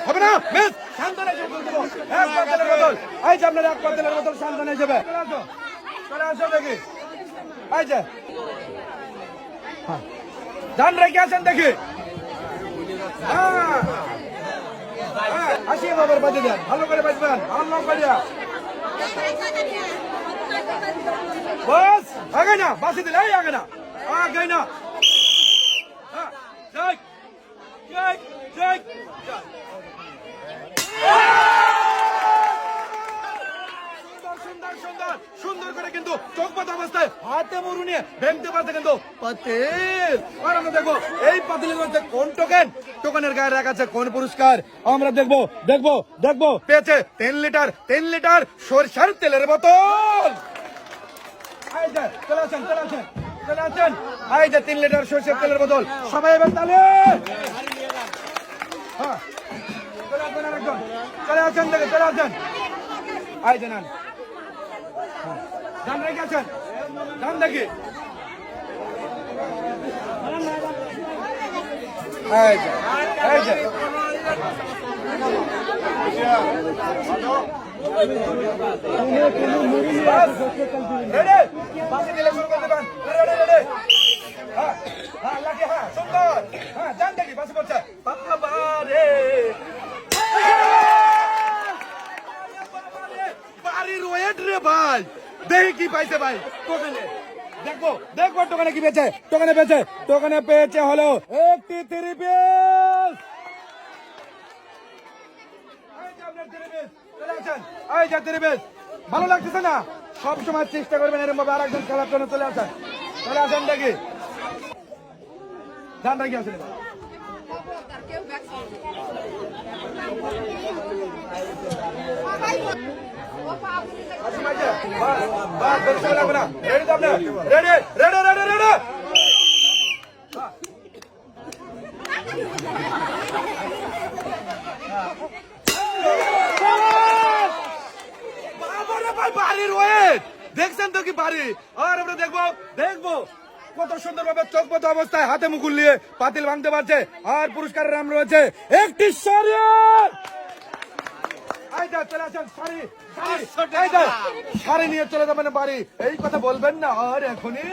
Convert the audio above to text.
হবে না মিস শান্তনা যোগ দেব এক পাতিলের বোতল এই যে আপনার এক পাতিলের বোতল শান্তনা যাবে চলে আসো দেখি এই যে ধান রেখে আছেন দেখি আসি বাবার বাজে দেন ভালো করে বাজবেন ভালো করিয়া বস আগে না বাসি দিলে এই আগে না জয় জয় জয় সুন্দর করে কিন্তু চোখপাত অবস্থায় হাতে মরু নিয়ে ভেঙতে পারছে কিন্তু পাতিল আর আমরা দেখবো এই পাতিলের মধ্যে কোন টোকেনের গায়ে রাখা আছে কোন পুরস্কার আমরা দেখবো পেয়েছে 3 লিটার সরষের তেলের বোতল চলে আসেন এই যে 3 লিটার সরষের তেলের বোতল সবাই এবার তালে হ্যাঁ চলে আসেন এই যে নেন ধান রেখে আছেন ধান দেখি এই যে সুন্দর হ্যাঁ ধান দেখি বাসে পড়ছে বাড়ির ওয়েট রে ভাই দেখি কি পাইছে ভাই টোকেনে দেখবো টোকেনে কি পেয়েছে টোকেনে পেয়েছে হলো একটি 3 পিস এই যে 3 পিস ভালো লাগতেছে না সব সময় চেষ্টা করবেন এরকম ভাবে আরেকজন খেলার জন্য চলে আসেন দেখি ধান রেখে আসেন বাড়ির ওয়েট দেখছেন তো কি বাড়ি আর আমরা দেখবো কত সুন্দর ভাবে চোখপত অবস্থায় হাতে মুকুল নিয়ে পাতিল ভাঙতে পারছে আর পুরস্কারের নাম রয়েছে একটি শাড়ি নিয়ে চলে যাবেন বাড়ি এই কথা বলবেন না আর এখনই